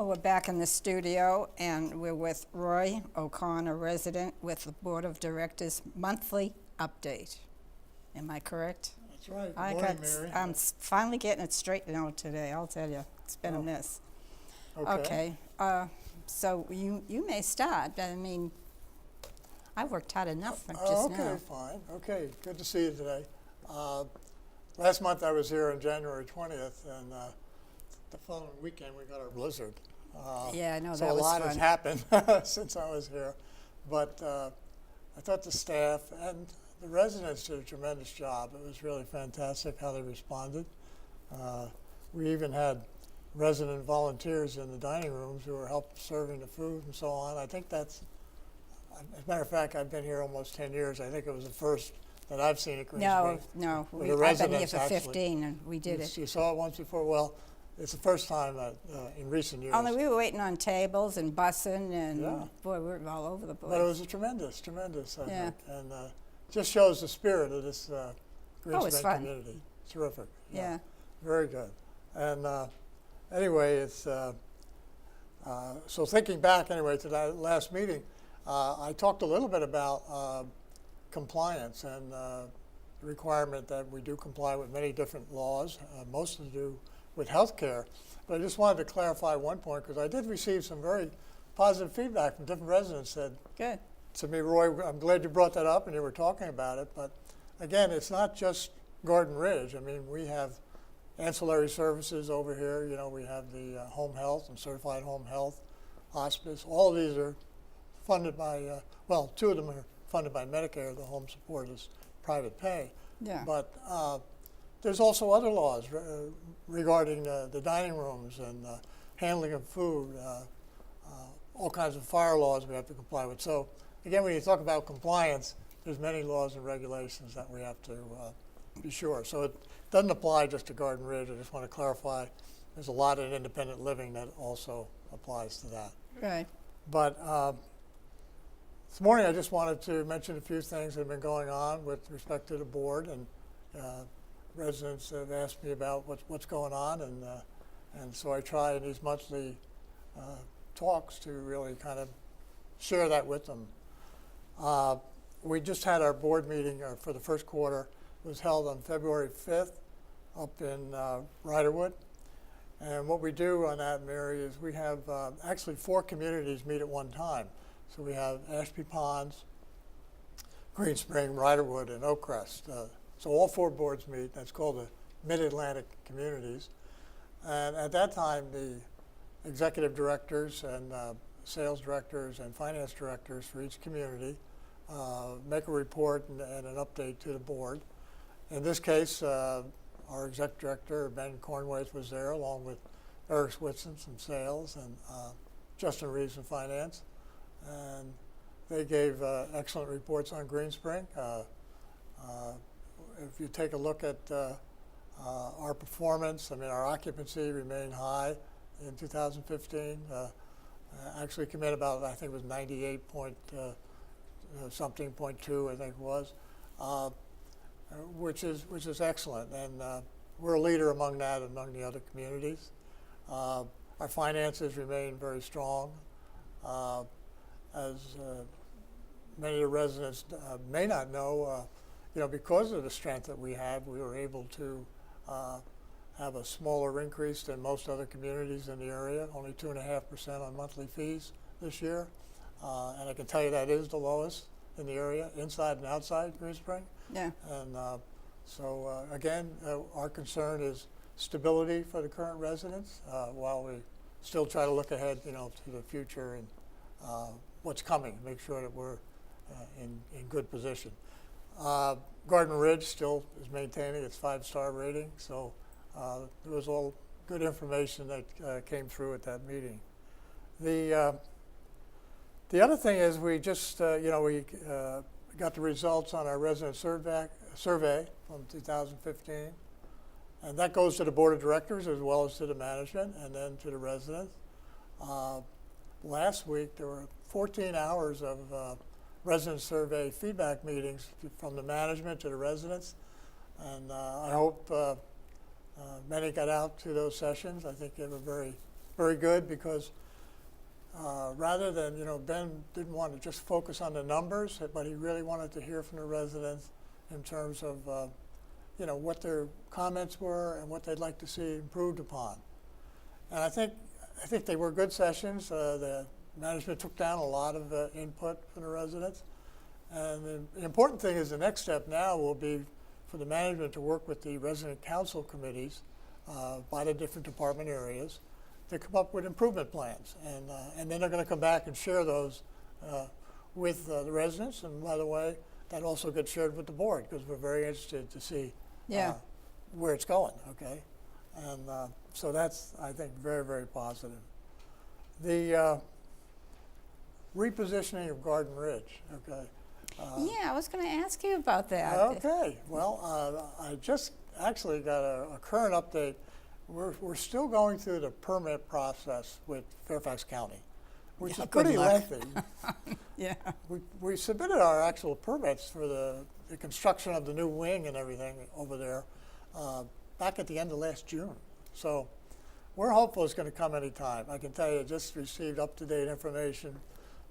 Well, we're back in the studio, and we're with Roy O'Connor, resident, with the Board of Directors monthly update. Am I correct? That's right. Good morning, Mary. I'm finally getting it straightened out today, I'll tell you. It's been a miss. Okay. So you may start, but I mean, I worked hard enough just now. Okay, fine. Okay, good to see you today. Last month I was here on January 20th, and the following weekend we got our blizzard. Yeah, I know, so that was a lot fun. has happened since I was here. But I thought the staff and the residents did a tremendous job. It was really fantastic how they responded. We even had resident volunteers in the dining rooms who were helping serving the food and so on. I think that's, as a matter of fact, I've been here almost 10 years. I think it was the first that I've seen at Greensburg. No, where the I've been here residents for actually- 15, and we did it. You saw it once before? Well, it's the first time in recent years. Only we were waiting on tables and bussing, and Yeah. boy, we were all over the place. But it was a tremendous, I Yeah. think. And just shows the spirit of this Greensburg it's fun. community. Terrific. Yeah. Very good. And anyway, it's so thinking back anyway to that last meeting, I talked a little bit about compliance and the requirement that we do comply with many different laws, most to do with health care. But I just wanted to clarify one point, because I did receive some very positive feedback from different residents that Good. to me, Roy, I'm glad you brought that up and you were talking about it. But again, it's not just Garden Ridge. I mean, we have ancillary services over here. You know, we have the home health and certified home health, hospice. All of these are funded by, well, two of them are funded by Medicare. The home support is private pay. Yeah. But there's also other laws regarding the dining rooms and handling of food, all kinds of fire laws we have to comply with. So again, when you talk about compliance, there's many laws and regulations that we have to be sure. So it doesn't apply just to Garden Ridge. I just want to clarify there's a lot in independent living that also applies to that. Right. But this morning I just wanted to mention a few things that have been going on with respect to the board, and residents have asked me about what's going on, and so I try in these monthly talks to really kind of share that with them. We just had our board meeting for the first quarter. It was held on February 5th up in Riderwood. And what we do on that, Mary, is we have actually 4 communities meet at one time. So we have Ashby Ponds, Green Spring, Riderwood, and Oakcrest. So all 4 boards meet. That's called the Mid-Atlantic Communities. And at that time, the executive directors and sales directors and finance directors for each community make a report and an update to the board. In this case, our exec director, Ben Cornwaith, was there, along with Eric Switson from sales and Justin Reeves from finance. And they gave excellent reports on Green Spring. If you take a look at our performance, I mean, our occupancy remained high in 2015. Actually came in about, I think it was 98 point something, 0.2, I think it was, which is excellent. And we're a leader among that, among the other communities. Our finances remain very strong. As many of the residents may not know, you know, because of the strength that we have, we were able to have a smaller increase than most other communities in the area, only 2.5% on monthly fees this year. And I can tell you that is the lowest in the area, inside and outside Green Spring. Yeah. And so again, our concern is stability for the current residents while we still try to look ahead, you know, to the future and what's coming, make sure that we're in good position. Garden Ridge still is maintaining its 5-star rating, so there was all good information that came through at that meeting. The other thing is we just, you know, we got the results on our resident survey from 2015, and that goes to the board of directors as well as to the management and then to the residents. Last week there were 14 hours of resident survey feedback meetings from the management to the residents, and I hope many got out to those sessions. I think they were very very good because rather than, Ben didn't want to just focus on the numbers, but he really wanted to hear from the residents in terms of, what their comments were and what they'd like to see improved upon. And I think they were good sessions. The management took down a lot of input from the residents. And the important thing is the next step now will be for the management to work with the resident council committees by the different department areas to come up with improvement plans. And then they're going to come back and share those with the residents. And by the way, that also gets shared with the board because we're very interested to see where it's going, okay? And so that's, I think, very, very positive. The repositioning of Garden Ridge, okay? Yeah, I was going to ask you about that. Okay, well, I just actually got a current update. We're still going through the permit process with Fairfax County, which is pretty lengthy. Yeah. We submitted our actual permits for the construction of the new wing and everything over there back at the end of last June. So we're hopeful it's going to come anytime. I can tell you, I just received up-to-date information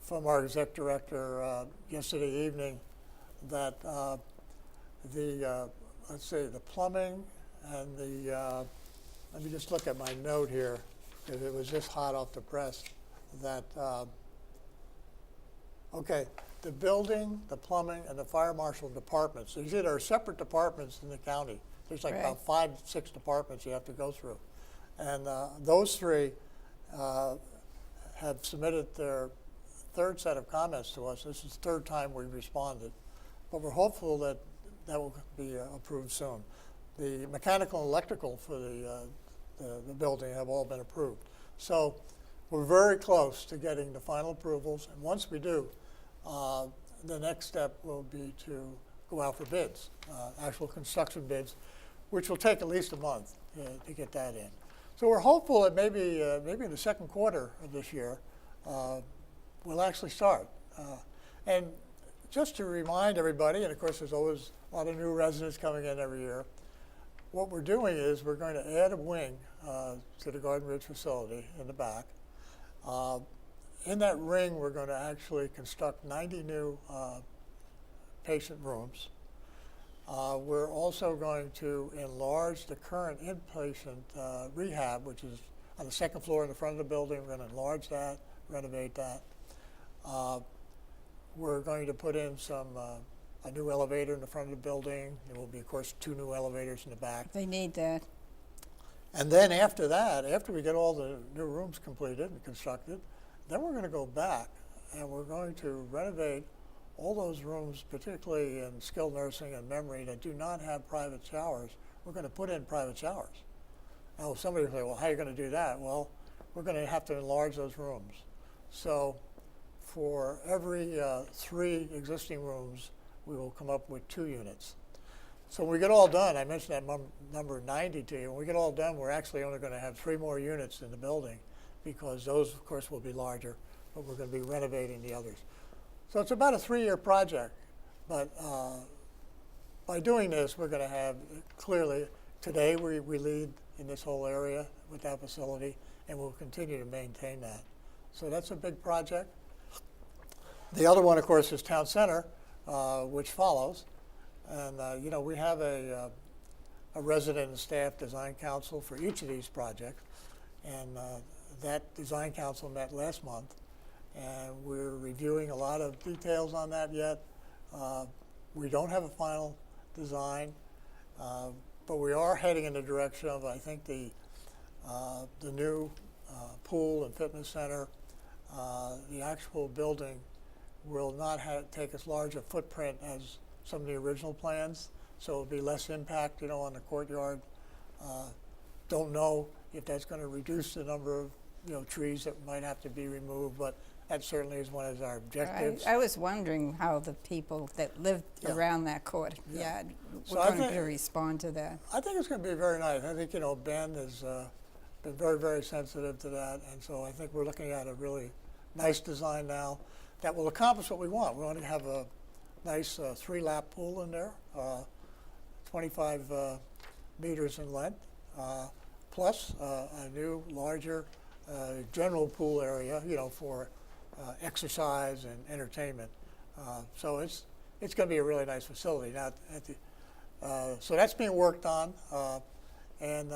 from our exec director yesterday evening that let's say the plumbing and the, let me just look at my note here, because it was just hot off the press, that, okay, the building, the plumbing, and the fire marshal departments, these are separate departments in the county. There's like about 5, 6 departments you have to go through. And those 3 have submitted their third set of comments to us. This is the 3rd time we've responded. But we're hopeful that that will be approved soon. The mechanical and electrical for the building have all been approved. So we're very close to getting the final approvals. And once we do, the next step will be to go out for bids, actual construction bids, which will take at least a month to get that in. So we're hopeful that maybe in the 2nd quarter of this year, we'll actually start. And just to remind everybody, and of course there's always a lot of new residents coming in every year, what we're doing is we're going to add a wing to the Garden Ridge facility in the back. In that ring, we're going to actually construct 90 new patient rooms. We're also going to enlarge the current inpatient rehab, which is on the 2nd floor in the front of the building. We're going to enlarge that, renovate that. We're going to put in a new elevator in the front of the building. There will be, of course, 2 new elevators in the back. They need that. And then after that, after we get all the new rooms completed and constructed, then we're going to go back and we're going to renovate all those rooms, particularly in skilled nursing and memory, that do not have private showers. We're going to put in private showers. Now, somebody will say, well, how are you going to do that? Well, we're going to have to enlarge those rooms. So for every 3 existing rooms, we will come up with 2 units. So when we get all done, I mentioned that number 90 to you. When we get all done, we're actually only going to have 3 more units in the building because those, of course, will be larger, but we're going to be renovating the others. So it's about a 3-year project, but by doing this, we're going to have clearly, today we lead in this whole area with that facility, and we'll continue to maintain that. So that's a big project. The other one, of course, is Town Center, which follows. And, we have a resident and staff design council for each of these projects. And that design council met last month. And we're reviewing a lot of details on that yet. We don't have a final design, but we are heading in the direction of, I think, the new pool and fitness center. The actual building will not take as large a footprint as some of the original plans, so it'll be less impact, on the courtyard. Don't know if that's going to reduce the number of, trees that might have to be removed, but that certainly is one of our objectives. I was wondering how the people that lived around that courtyard were going to respond to that. I think it's going to be very nice. I think, Ben has been very, very sensitive to that, and so I think we're looking at a really nice design now that will accomplish what we want. We want to have a nice 3-lap pool in there, 25 meters in length, plus a new, larger general pool area, you know, for exercise and entertainment. So it's going to be a really nice facility. Now, so that's being worked on, and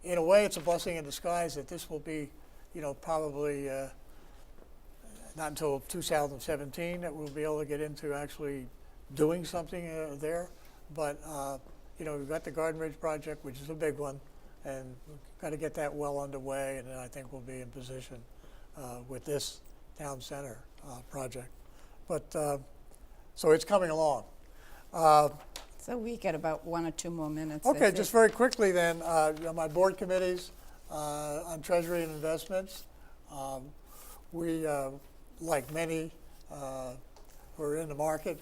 in a way, it's a blessing in disguise that this will be, you know, probably not until 2017 that we'll be able to get into actually doing something there. But you know, we've got the Garden Ridge project, which is a big one, and we've got to get that well underway, and then I think we'll be in position with this town center project. But so it's coming along. So we get about 1 or 2 more minutes. Okay, That's just it. very quickly then, you know, my board committees on Treasury and Investments. We, like many who are in the market,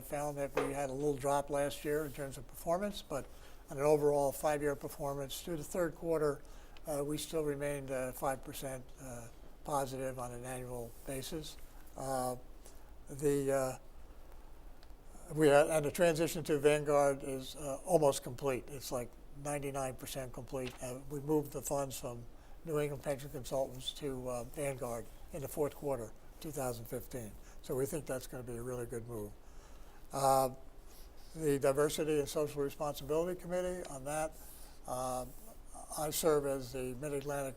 found that we had a little drop last year in terms of performance, but on an overall 5-year performance through the third quarter, we still remained 5% positive on an annual basis. And the transition to Vanguard is almost complete. It's like 99% complete. We moved the funds from New England Pension Consultants to Vanguard in the fourth quarter, 2015. So we think that's going to be a really good move. The Diversity and Social Responsibility Committee, on that, I serve as the Mid-Atlantic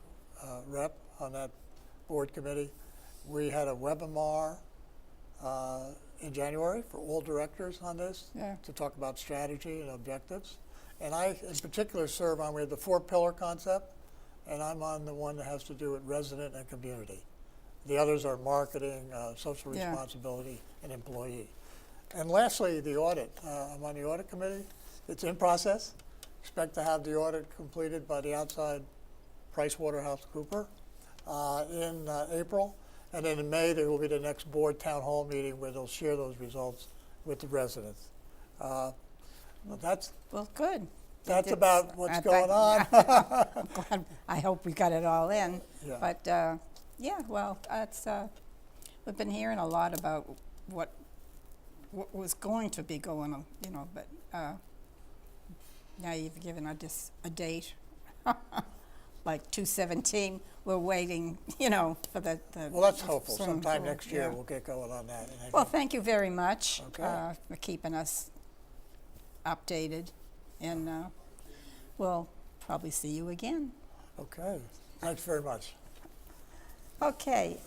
rep on that board committee. We had a webinar in January for all directors on this to talk about strategy and objectives. And I, in particular, serve on, we have the 4-pillar concept, and I'm on the one that has to do with resident and community. The others are marketing, social responsibility, and employee. And lastly, the audit. I'm on the audit committee. It's in process. Expect to have the audit completed by the outside PricewaterhouseCoopers in April. And then in May, there will be the next board town hall meeting where they'll share those results with the residents. Well, good. That's about what's going on. I'm glad. I hope we got it all in. Yeah. But yeah, well, it's, we've been hearing a lot about what was going to be going on, you know, but now you've given us a date, like 2/17. We're waiting, you know, for the Well, that's hopeful. swimming Sometime pool. next year, Yeah. we'll get going on that. And Well, thank you very much Okay. for keeping us updated, and we'll probably see you again. Okay. Thanks very much. Okay.